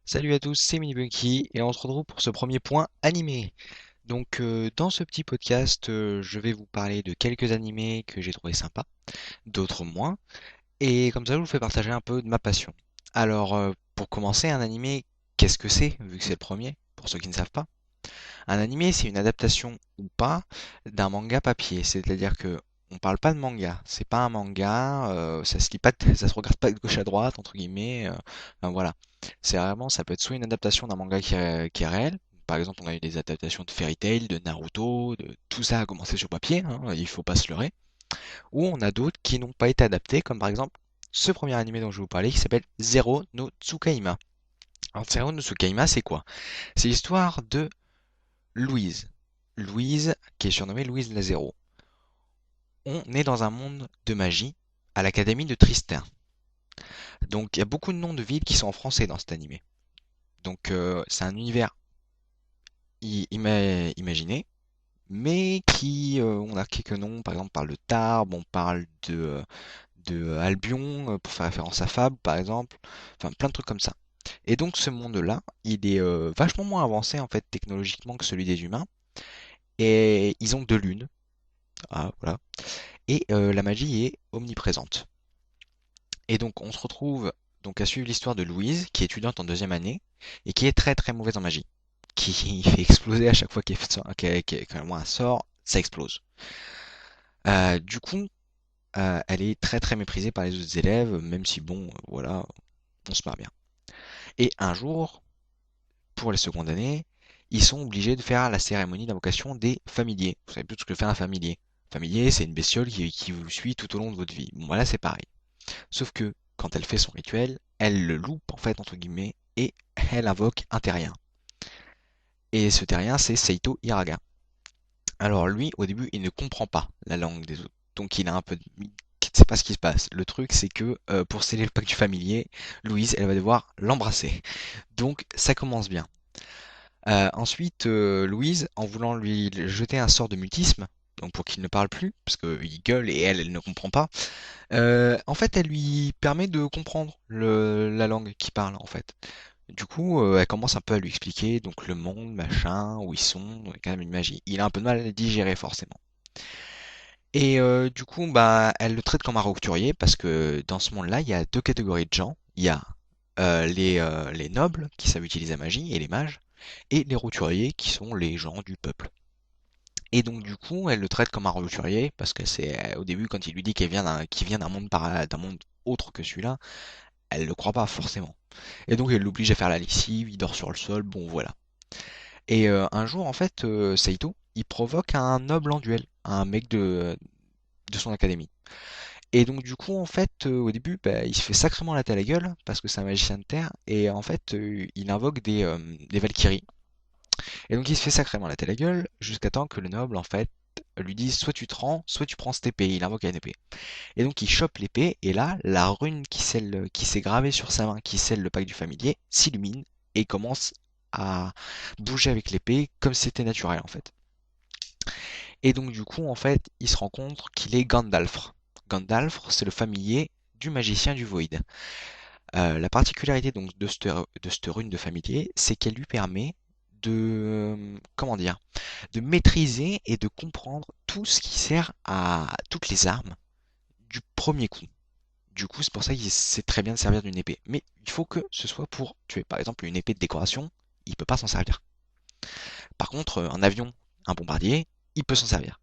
Salut à tous, c'est Minibunky et on se retrouve pour ce premier point animé. Dans ce petit podcast, je vais vous parler de quelques animés que j'ai trouvé sympas, d'autres moins, et comme ça je vous fais partager un peu de ma passion. Pour commencer, un animé, qu'est-ce que c'est, vu que c'est le premier, pour ceux qui ne savent pas? Un animé, c'est une adaptation ou pas d'un manga papier, c'est-à-dire que on parle pas de manga, c'est pas un manga, ça se lit pas, ça se regarde pas de gauche à droite entre guillemets, enfin, voilà. C'est vraiment, ça peut être soit une adaptation d'un manga qui est réel, par exemple on a eu des adaptations de Fairy Tail, de Naruto, de tout ça a commencé sur papier, hein, il faut pas se leurrer, ou on a d'autres qui n'ont pas été adaptés, comme par exemple ce premier animé dont je vais vous parler qui s'appelle Zero no Tsukaima. Alors Zero no Tsukaima c'est quoi? C'est l'histoire de Louise. Louise, qui est surnommée Louise Lazero. On est dans un monde de magie à l'académie de Tristan. Donc il y a beaucoup de noms de villes qui sont en français dans cet animé. C'est un univers imaginé, mais on a quelques noms, par exemple on parle de Tarbes, on parle de Albion, pour faire référence à Fable par exemple, enfin plein de trucs comme ça. Et donc ce monde-là, il est vachement moins avancé en fait technologiquement que celui des humains, et ils ont deux lunes, ah, voilà. Et la magie est omniprésente. Et donc on se retrouve donc à suivre l'histoire de Louise, qui est étudiante en deuxième année, et qui est très très mauvaise en magie. Qui fait exploser à chaque fois qu'elle un sort, ça explose. Du coup, elle est très très méprisée par les autres élèves, même si bon, voilà, on se marre bien. Et un jour, pour les secondes années, ils sont obligés de faire la cérémonie d'invocation des familiers. Vous savez tout ce que fait un familier. Familier, c'est une bestiole qui vous suit tout au long de votre vie. Bon, voilà, c'est pareil. Sauf que quand elle fait son rituel, elle le loupe en fait entre guillemets et elle invoque un terrien. Et ce terrien c'est Seito Hiraga. Alors lui au début il ne comprend pas la langue des autres. Donc il a un peu de... Il ne sait pas ce qui se passe. Le truc c'est que pour sceller le pacte du familier, Louise elle va devoir l'embrasser. Donc ça commence bien. Ensuite, Louise, en voulant lui jeter un sort de mutisme, donc pour qu'il ne parle plus, parce qu'il gueule et elle ne comprend pas, en fait, elle lui permet de comprendre la langue qu'il parle, en fait. Du coup, elle commence un peu à lui expliquer donc le monde, machin, où ils sont, donc quand même une magie. Il a un peu de mal à digérer forcément. Et du coup, bah, elle le traite comme un roturier parce que dans ce monde-là, il y a deux catégories de gens. Il y a les nobles qui savent utiliser la magie et les mages, et les roturiers qui sont les gens du peuple. Et donc du coup, elle le traite comme un roturier parce que c'est au début quand il lui dit qu'il vient d'un monde autre que celui-là, elle le croit pas forcément. Et donc elle l'oblige à faire la lessive, il dort sur le sol, bon voilà. Et un jour en fait, Saito, il provoque un noble en duel, un mec de son académie. Et donc du coup en fait, au début, bah, il se fait sacrément la tête à la gueule parce que c'est un magicien de terre et en fait, il invoque des Valkyries. Et donc il se fait sacrément la tête à la gueule jusqu'à temps que le noble en fait lui dise soit tu te rends, soit tu prends cette épée. Il invoque une épée. Et donc il chope l'épée, et là, la rune qui s'est gravée sur sa main, qui scelle le pacte du familier, s'illumine et commence à bouger avec l'épée comme si c'était naturel en fait. Et donc du coup, en fait, il se rend compte qu'il est Gandalf. Gandalf, c'est le familier du magicien du Void. La particularité donc de cette rune de familier, c'est qu'elle lui permet comment dire, de maîtriser et de comprendre tout ce qui sert à toutes les armes du premier coup. Du coup, c'est pour ça qu'il sait très bien de servir d'une épée. Mais il faut que ce soit pour tuer. Par exemple, une épée de décoration, il peut pas s'en servir. Par contre, un avion, un bombardier, il peut s'en servir.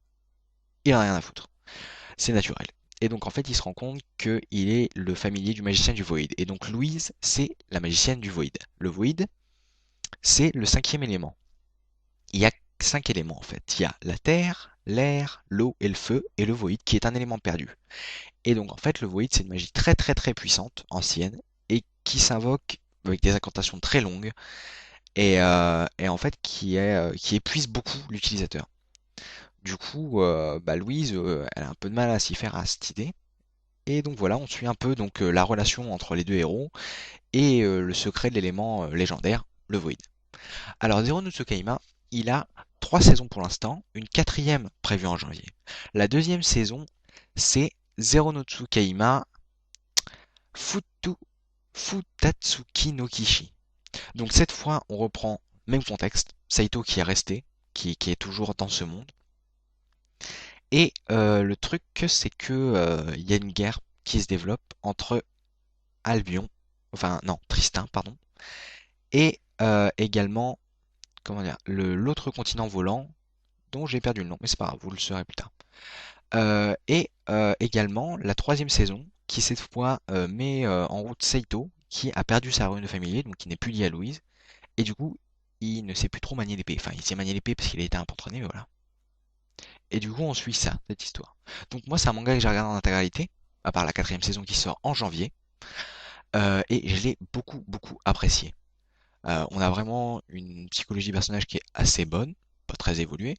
Il en a rien à foutre. C'est naturel. Et donc en fait, il se rend compte qu'il est le familier du magicien du Void. Et donc Louise, c'est la magicienne du Void. Le Void, c'est le cinquième élément. Il y a cinq éléments en fait. Il y a la terre, l'air, l'eau et le feu, et le Void qui est un élément perdu. Et donc en fait, le Void, c'est une magie très très très puissante, ancienne, et qui s'invoque avec des incantations très longues, et en fait qui épuise beaucoup l'utilisateur. Du coup, bah, Louise, elle a un peu de mal à s'y faire à cette idée. Et donc voilà, on suit un peu donc la relation entre les deux héros et le secret de l'élément légendaire, le Void. Alors Zero no Tsukaima, il a trois saisons pour l'instant, une quatrième prévue en janvier. La deuxième saison, c'est Zero no Tsukaima Futu, Futatsuki no Kishi. Donc cette fois, on reprend même contexte, Saito qui est resté, qui est toujours dans ce monde. Et le truc, c'est que il y a une guerre qui se développe entre Albion, enfin non, Tristan, pardon, et également, comment dire, l'autre continent volant, dont j'ai perdu le nom, mais c'est pas grave, vous le saurez plus tard. Et également la troisième saison, qui cette fois met en route Saito, qui a perdu sa rune familier, donc qui n'est plus lié à Louise, et du coup, il ne sait plus trop manier l'épée. Enfin, il sait manier l'épée parce qu'il a été un peu entraîné, mais voilà. Et du coup, on suit ça, cette histoire. Donc moi, c'est un manga que j'ai regardé en intégralité, à part la quatrième saison qui sort en janvier, et je l'ai beaucoup, beaucoup apprécié. On a vraiment une psychologie du personnage qui est assez bonne, pas très évoluée.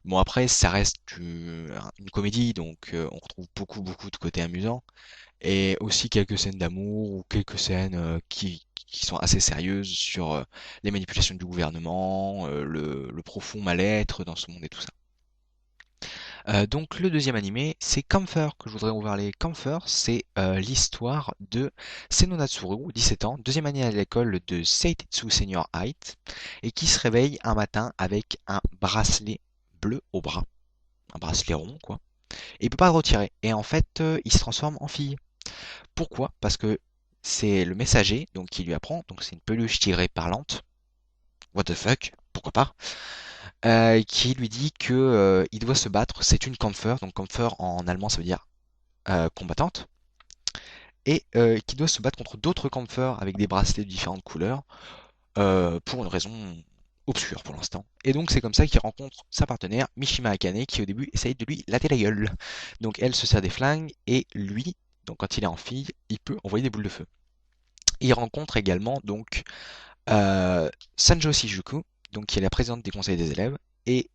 Bon après, ça reste une comédie, donc on retrouve beaucoup, beaucoup de côté amusant, et aussi quelques scènes d'amour ou quelques scènes qui sont assez sérieuses sur les manipulations du gouvernement, le profond mal-être dans ce monde et tout ça. Donc le deuxième animé, c'est Camphor que je voudrais vous parler. Camphor, c'est l'histoire de Seno Natsuru, 17 ans, deuxième année à l'école de Seitetsu Senior Height, et qui se réveille un matin avec un bracelet bleu au bras, un bracelet rond quoi, et il peut pas le retirer. Et en fait, il se transforme en fille. Pourquoi? Parce que c'est le messager donc qui lui apprend, donc c'est une peluche tigrée parlante. What the fuck? Pourquoi pas? Qui lui dit que il doit se battre. C'est une Kämpfer, donc Kämpfer en allemand ça veut dire combattante, et qui doit se battre contre d'autres Kämpfer avec des bracelets de différentes couleurs pour une raison obscure pour l'instant. Et donc c'est comme ça qu'il rencontre sa partenaire Mishima Akane qui au début essaye de lui latter la gueule. Donc elle se sert des flingues et lui, donc quand il est en fille, il peut envoyer des boules de feu. Il rencontre également donc Sanjo Shijuku, donc qui est la présidente des conseils des élèves, et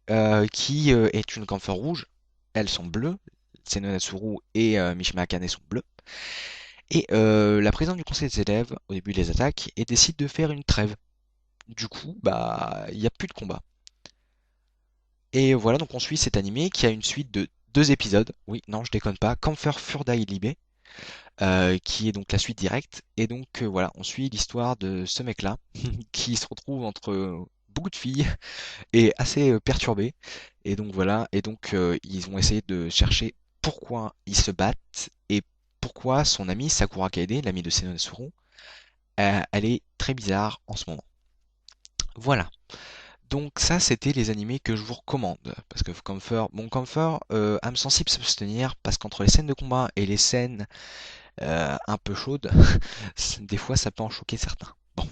qui est une camphor rouge. Elles sont bleues, Seno Natsuru et Mishima Akane sont bleus. Et la présidente du conseil des élèves, au début des attaques, et décide de faire une trêve. Du coup, bah, il n'y a plus de combat. Et voilà, donc on suit cet animé qui a une suite de deux épisodes. Oui, non, je déconne pas. Camphor Furdai Libe, qui est donc la suite directe. Et donc voilà, on suit l'histoire de ce mec-là qui se retrouve entre beaucoup de filles et assez perturbé. Et donc voilà, et donc ils vont essayer de chercher pourquoi ils se battent et pourquoi son ami Sakura Kaede, l'ami de Senotsuru, elle est très bizarre en ce moment. Voilà. Donc ça, c'était les animés que je vous recommande. Parce que Comfort, âme sensible s'abstenir, parce qu'entre les scènes de combat et les scènes un peu chaudes, des fois ça peut en choquer certains. Bon.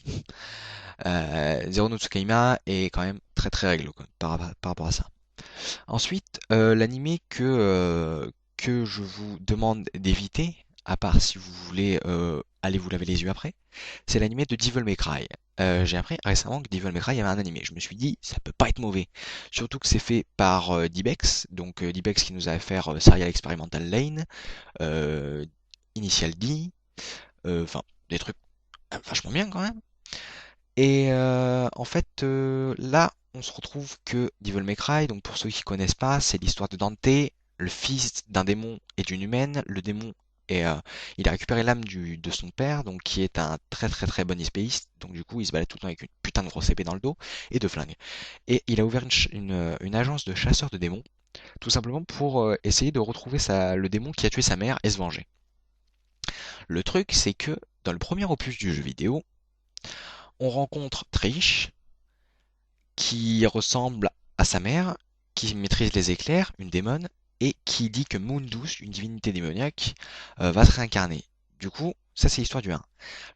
Zero no Tsukaima est quand même très très réglo quoi, par rapport à ça. Ensuite, l'animé que je vous demande d'éviter, à part si vous voulez aller vous laver les yeux après, c'est l'animé de Devil May Cry. J'ai appris récemment que Devil May Cry avait un animé. Je me suis dit, ça peut pas être mauvais. Surtout que c'est fait par Dibex, donc Dibex qui nous a fait Serial Experimental Lane, euh, Initial D, enfin des trucs vachement bien quand même. Et en fait, là, on se retrouve que Devil May Cry, donc pour ceux qui connaissent pas, c'est l'histoire de Dante, le fils d'un démon et d'une humaine. Le démon il a récupéré l'âme de son père, donc qui est un très très très bon épéiste. Donc du coup, il se balade tout le temps avec une putain de grosse épée dans le dos et de flingues. Et il a ouvert une agence de chasseurs de démons, tout simplement pour essayer de retrouver le démon qui a tué sa mère et se venger. Le truc, c'est que dans le premier opus du jeu vidéo, on rencontre Trish, qui ressemble à sa mère, qui maîtrise les éclairs, une démone, et qui dit que Mundus, une divinité démoniaque, va se réincarner. Du coup, ça c'est l'histoire du 1.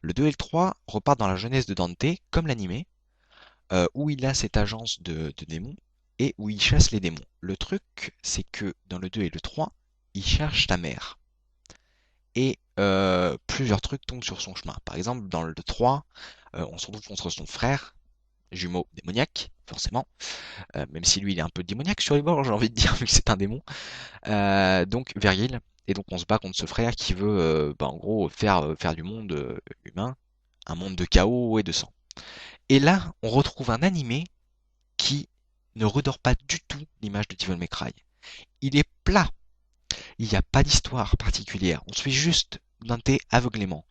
Le 2 et le 3 repartent dans la jeunesse de Dante, comme l'animé, où il a cette agence de démons, et où il chasse les démons. Le truc, c'est que dans le 2 et le 3, il cherche ta mère. Et plusieurs trucs tombent sur son chemin. Par exemple, dans le 3, on se retrouve contre son frère, jumeau démoniaque, forcément, même si lui il est un peu démoniaque sur les bords, j'ai envie de dire, vu que c'est un démon. Donc Virgil, et donc on se bat contre ce frère qui veut, bah, en gros, faire du monde humain un monde de chaos et de sang. Et là, on retrouve un animé qui ne redore pas du tout l'image de Devil May Cry. Il est plat, il n'y a pas d'histoire particulière, on suit juste Dante aveuglément.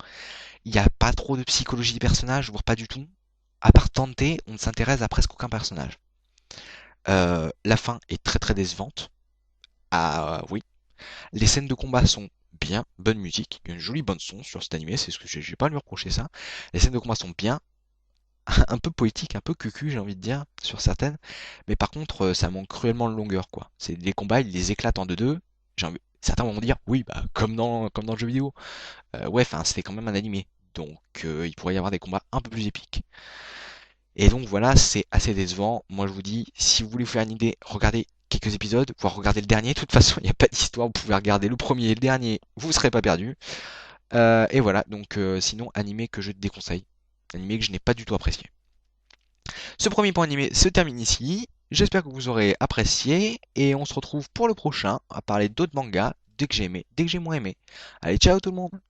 Il n'y a pas trop de psychologie des personnages, voire pas du tout. à part Tante, on ne s'intéresse à presque aucun personnage. La fin est très très décevante. Ah oui. Les scènes de combat sont bien, bonne musique, il y a une jolie bande son sur cet animé, c'est ce que j'ai pas à lui reprocher ça. Les scènes de combat sont bien, un peu poétiques, un peu cucu, j'ai envie de dire, sur certaines. Mais par contre, ça manque cruellement de longueur, quoi. C'est les combats, ils les éclatent en deux-deux. Certains vont dire, oui, bah, comme dans le jeu vidéo. Ouais, enfin, c'était quand même un animé. Donc, il pourrait y avoir des combats un peu plus épiques. Et donc voilà, c'est assez décevant. Moi je vous dis, si vous voulez vous faire une idée, regardez quelques épisodes, voire regardez le dernier. De toute façon, il n'y a pas d'histoire, vous pouvez regarder le premier et le dernier, vous ne serez pas perdu. Et voilà, donc sinon, animé que je te déconseille. Animé que je n'ai pas du tout apprécié. Ce premier point animé se termine ici. J'espère que vous aurez apprécié. Et on se retrouve pour le prochain à parler d'autres mangas dès que j'ai aimé, dès que j'ai moins aimé. Allez, ciao tout le monde!